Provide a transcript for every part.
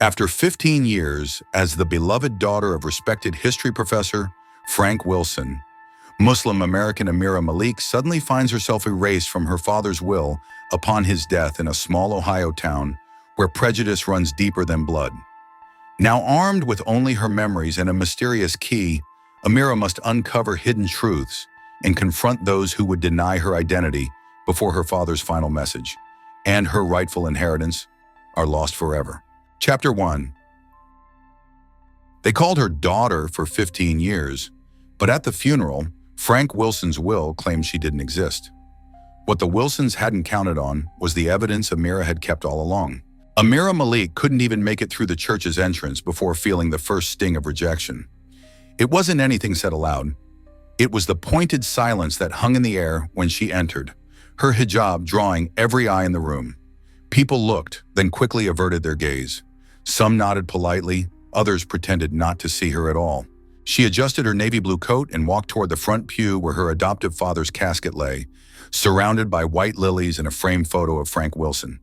After 15 years as the beloved daughter of respected history professor Frank Wilson, Muslim-American Amira Malik suddenly finds herself erased from her father's will upon his death in a small Ohio town where prejudice runs deeper than blood. Now armed with only her memories and a mysterious key, Amira must uncover hidden truths and confront those who would deny her identity before her father's final message, and her rightful inheritance are lost forever. Chapter 1. They called her daughter for 15 years, but at the funeral, Frank Wilson's will claimed she didn't exist. What the Wilsons hadn't counted on was the evidence Amira had kept all along. Amira Malik couldn't even make it through the church's entrance before feeling the first sting of rejection. It wasn't anything said aloud. It was the pointed silence that hung in the air when she entered, her hijab drawing every eye in the room. People looked, then quickly averted their gaze. Some nodded politely, others pretended not to see her at all. She adjusted her navy blue coat and walked toward the front pew where her adoptive father's casket lay, surrounded by white lilies and a framed photo of Frank Wilson,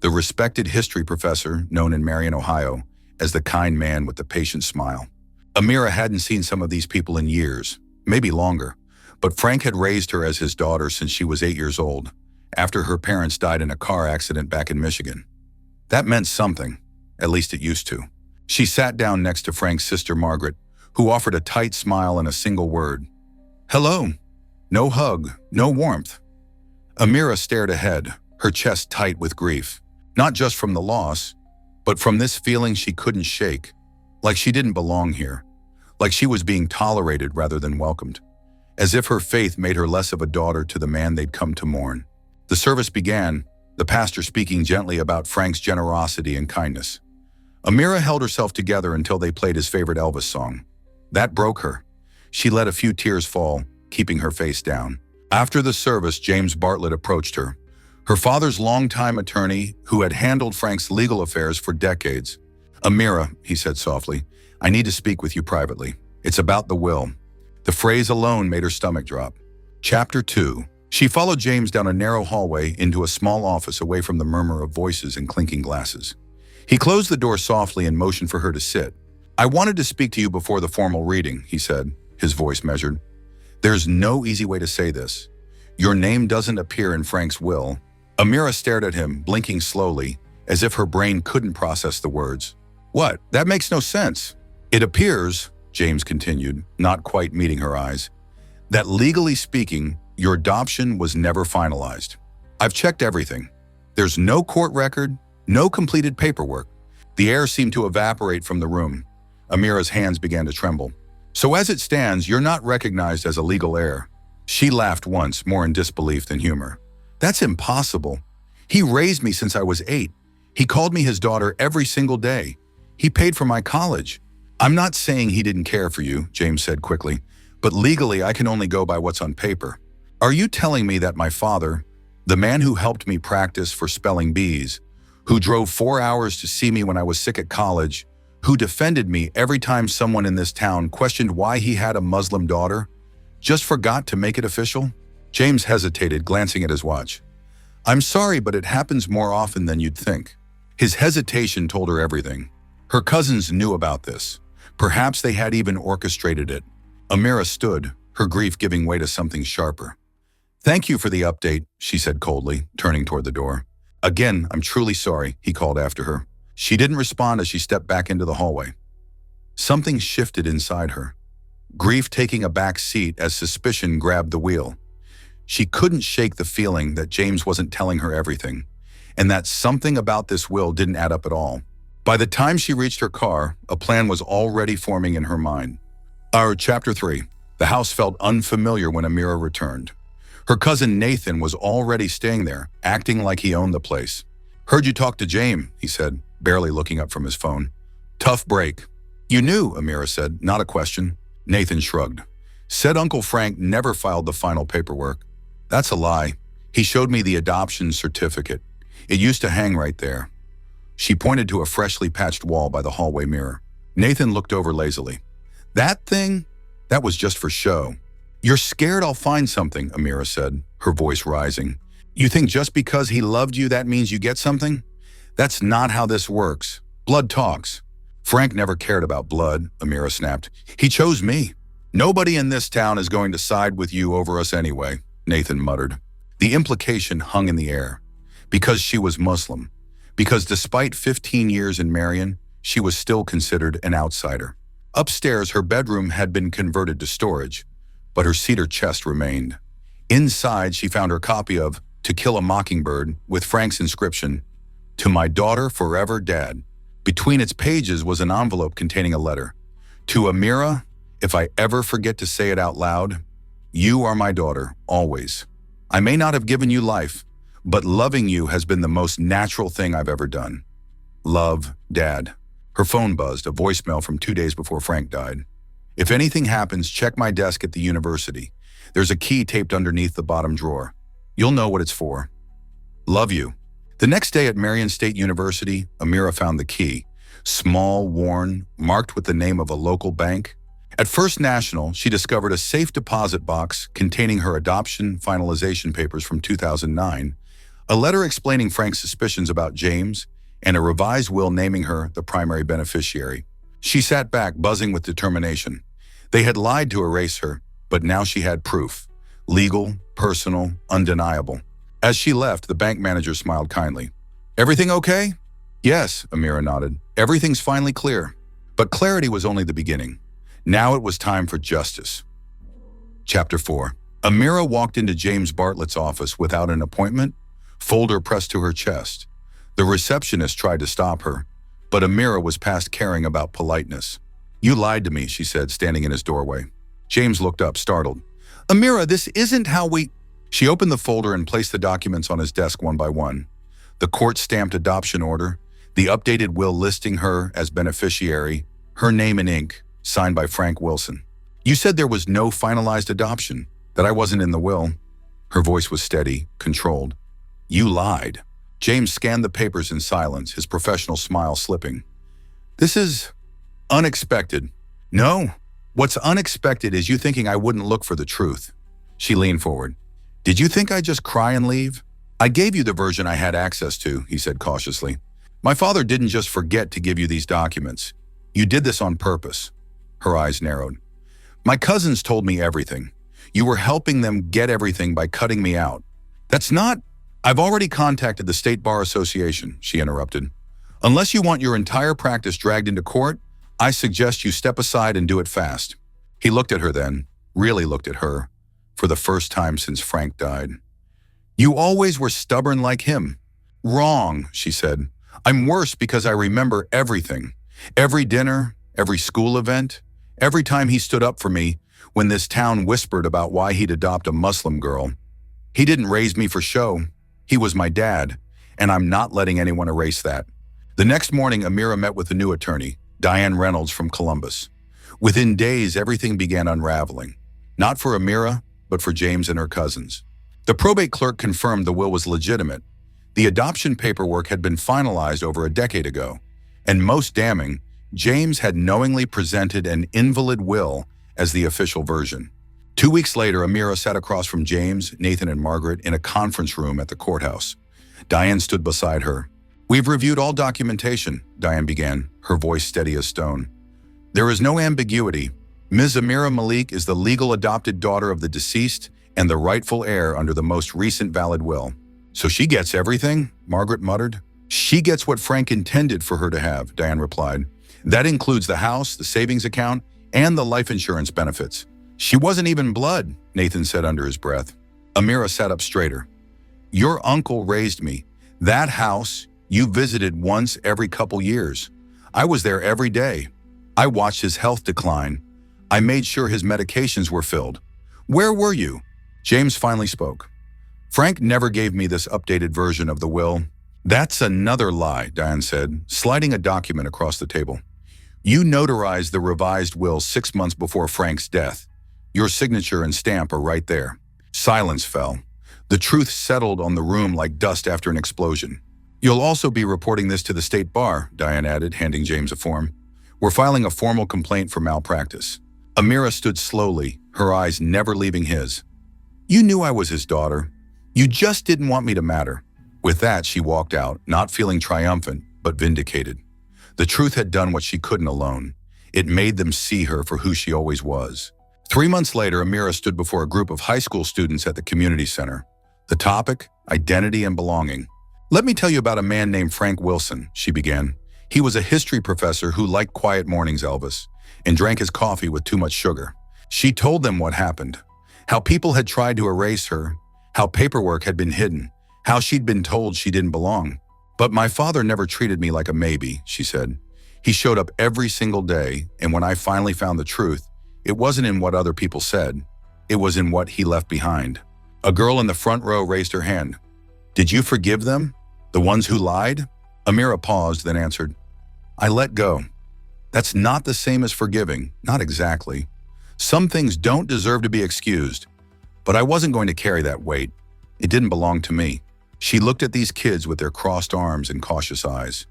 the respected history professor known in Marion, Ohio, as the kind man with the patient smile. Amira hadn't seen some of these people in years, maybe longer, but Frank had raised her as his daughter since she was 8 years old, after her parents died in a car accident back in Michigan. That meant something, at least it used to. She sat down next to Frank's sister Margaret, who offered a tight smile and a single word. Hello. No hug, no warmth. Amira stared ahead, her chest tight with grief, not just from the loss, but from this feeling she couldn't shake, like she didn't belong here, like she was being tolerated rather than welcomed, as if her faith made her less of a daughter to the man they'd come to mourn. The service began, the pastor speaking gently about Frank's generosity and kindness. Amira held herself together until they played his favorite Elvis song. That broke her. She let a few tears fall, keeping her face down. After the service, James Bartlett approached her, her father's longtime attorney who had handled Frank's legal affairs for decades. Amira, he said softly, I need to speak with you privately. It's about the will. The phrase alone made her stomach drop. Chapter 2. She followed James down a narrow hallway into a small office away from the murmur of voices and clinking glasses. He closed the door softly and motioned for her to sit. I wanted to speak to you before the formal reading, he said, his voice measured. There's no easy way to say this. Your name doesn't appear in Frank's will. Amira stared at him, blinking slowly, as if her brain couldn't process the words. What? That makes no sense. It appears, James continued, not quite meeting her eyes, that legally speaking, your adoption was never finalized. I've checked everything. There's no court record, no completed paperwork. The air seemed to evaporate from the room. Amira's hands began to tremble. So as it stands, you're not recognized as a legal heir. She laughed once, more in disbelief than humor. That's impossible. He raised me since I was 8. He called me his daughter every single day. He paid for my college. I'm not saying he didn't care for you, James said quickly, but legally I can only go by what's on paper. Are you telling me that my father, the man who helped me practice for spelling bees, who drove 4 hours to see me when I was sick at college, who defended me every time someone in this town questioned why he had a Muslim daughter, just forgot to make it official? James hesitated, glancing at his watch. I'm sorry, but it happens more often than you'd think. His hesitation told her everything. Her cousins knew about this. Perhaps they had even orchestrated it. Amira stood, her grief giving way to something sharper. Thank you for the update, she said coldly, turning toward the door. Again, I'm truly sorry, he called after her. She didn't respond as she stepped back into the hallway. Something shifted inside her, grief taking a back seat as suspicion grabbed the wheel. She couldn't shake the feeling that James wasn't telling her everything, and that something about this will didn't add up at all. By the time she reached her car, a plan was already forming in her mind. Chapter 3. The house felt unfamiliar when Amira returned. Her cousin Nathan was already staying there, acting like he owned the place. Heard you talk to James, he said, barely looking up from his phone. Tough break. You knew, Amira said, not a question. Nathan shrugged. Said Uncle Frank never filed the final paperwork. That's a lie. He showed me the adoption certificate. It used to hang right there. She pointed to a freshly patched wall by the hallway mirror. Nathan looked over lazily. That thing? That was just for show. You're scared I'll find something, Amira said, her voice rising. You think just because he loved you that means you get something? That's not how this works. Blood talks. Frank never cared about blood, Amira snapped. He chose me. Nobody in this town is going to side with you over us anyway, Nathan muttered. The implication hung in the air. Because she was Muslim. Because despite 15 years in Marion, she was still considered an outsider. Upstairs, her bedroom had been converted to storage, but her cedar chest remained. Inside, she found her copy of To Kill a Mockingbird with Frank's inscription, "To my daughter forever, Dad." Between its pages was an envelope containing a letter. To Amira, if I ever forget to say it out loud, you are my daughter, always. I may not have given you life, but loving you has been the most natural thing I've ever done. Love, Dad. Her phone buzzed, a voicemail from 2 days before Frank died. If anything happens, check my desk at the university. There's a key taped underneath the bottom drawer. You'll know what it's for. Love you. The next day at Marion State University, Amira found the key. Small, worn, marked with the name of a local bank. At First National, she discovered a safe deposit box containing her adoption finalization papers from 2009, a letter explaining Frank's suspicions about James, and a revised will naming her the primary beneficiary. She sat back, buzzing with determination. They had lied to erase her, but now she had proof. Legal, personal, undeniable. As she left, the bank manager smiled kindly. Everything okay? Yes, Amira nodded. Everything's finally clear. But clarity was only the beginning. Now it was time for justice. Chapter 4. Amira walked into James Bartlett's office without an appointment, folder pressed to her chest. The receptionist tried to stop her, but Amira was past caring about politeness. You lied to me, she said, standing in his doorway. James looked up, startled. Amira, this isn't how we… She opened the folder and placed the documents on his desk one by one. The court-stamped adoption order, the updated will listing her as beneficiary, her name in ink, signed by Frank Wilson. You said there was no finalized adoption, that I wasn't in the will. Her voice was steady, controlled. You lied. James scanned the papers in silence, his professional smile slipping. This is unexpected. No, what's unexpected is you thinking I wouldn't look for the truth. She leaned forward. Did you think I'd just cry and leave? I gave you the version I had access to, he said cautiously. My father didn't just forget to give you these documents. You did this on purpose. Her eyes narrowed. My cousins told me everything. You were helping them get everything by cutting me out. That's not… I've already contacted the State Bar Association, she interrupted. Unless you want your entire practice dragged into court, I suggest you step aside and do it fast. He looked at her then, really looked at her, for the first time since Frank died. You always were stubborn like him. Wrong, she said. I'm worse because I remember everything. Every dinner, every school event, every time he stood up for me when this town whispered about why he'd adopt a Muslim girl. He didn't raise me for show. He was my dad, and I'm not letting anyone erase that. The next morning, Amira met with a new attorney, Diane Reynolds from Columbus. Within days, everything began unraveling. Not for Amira, but for James and her cousins. The probate clerk confirmed the will was legitimate. The adoption paperwork had been finalized over a decade ago. And most damning, James had knowingly presented an invalid will as the official version. 2 weeks later, Amira sat across from James, Nathan, and Margaret in a conference room at the courthouse. Diane stood beside her. We've reviewed all documentation, Diane began, her voice steady as stone. There is no ambiguity. Ms. Amira Malik is the legal adopted daughter of the deceased and the rightful heir under the most recent valid will. So she gets everything? Margaret muttered. She gets what Frank intended for her to have, Diane replied. That includes the house, the savings account, and the life insurance benefits. She wasn't even blood, Nathan said under his breath. Amira sat up straighter. Your uncle raised me. That house, you visited once every couple years. I was there every day. I watched his health decline. I made sure his medications were filled. Where were you? James finally spoke. Frank never gave me this updated version of the will. That's another lie, Diane said, sliding a document across the table. You notarized the revised will 6 months before Frank's death. Your signature and stamp are right there. Silence fell. The truth settled on the room like dust after an explosion. You'll also be reporting this to the State Bar, Diane added, handing James a form. We're filing a formal complaint for malpractice. Amira stood slowly, her eyes never leaving his. You knew I was his daughter. You just didn't want me to matter. With that, she walked out, not feeling triumphant, but vindicated. The truth had done what she couldn't alone. It made them see her for who she always was. 3 months later, Amira stood before a group of high school students at the community center. The topic, identity and belonging. "Let me tell you about a man named Frank Wilson," she began. "He was a history professor who liked quiet mornings, Elvis, and drank his coffee with too much sugar." She told them what happened, how people had tried to erase her, how paperwork had been hidden, how she'd been told she didn't belong. "But my father never treated me like a maybe," she said. "He showed up every single day, and when I finally found the truth, it wasn't in what other people said. It was in what he left behind." A girl in the front row raised her hand. "Did you forgive them? The ones who lied?" Amira paused, then answered, "I let go." "That's not the same as forgiving, not exactly. Some things don't deserve to be excused, but I wasn't going to carry that weight. It didn't belong to me." She looked at these kids with their crossed arms and cautious eyes.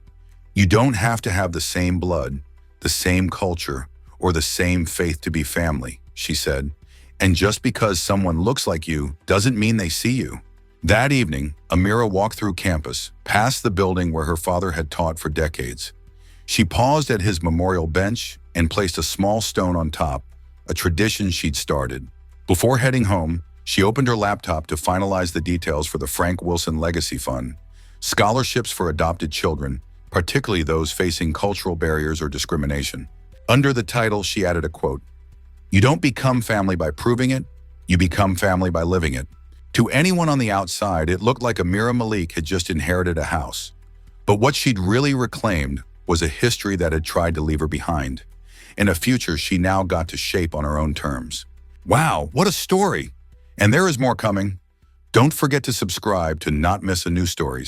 "You don't have to have the same blood, the same culture, or the same faith to be family," she said. "And just because someone looks like you doesn't mean they see you." That evening, Amira walked through campus, past the building where her father had taught for decades. She paused at his memorial bench and placed a small stone on top, a tradition she'd started. Before heading home, she opened her laptop to finalize the details for the Frank Wilson Legacy Fund, scholarships for adopted children, particularly those facing cultural barriers or discrimination. Under the title, she added a quote, "You don't become family by proving it, you become family by living it." To anyone on the outside, it looked like Amira Malik had just inherited a house. But what she'd really reclaimed was a history that had tried to leave her behind, and a future she now got to shape on her own terms. Wow, what a story! And there is more coming. Don't forget to subscribe to not miss a new stories.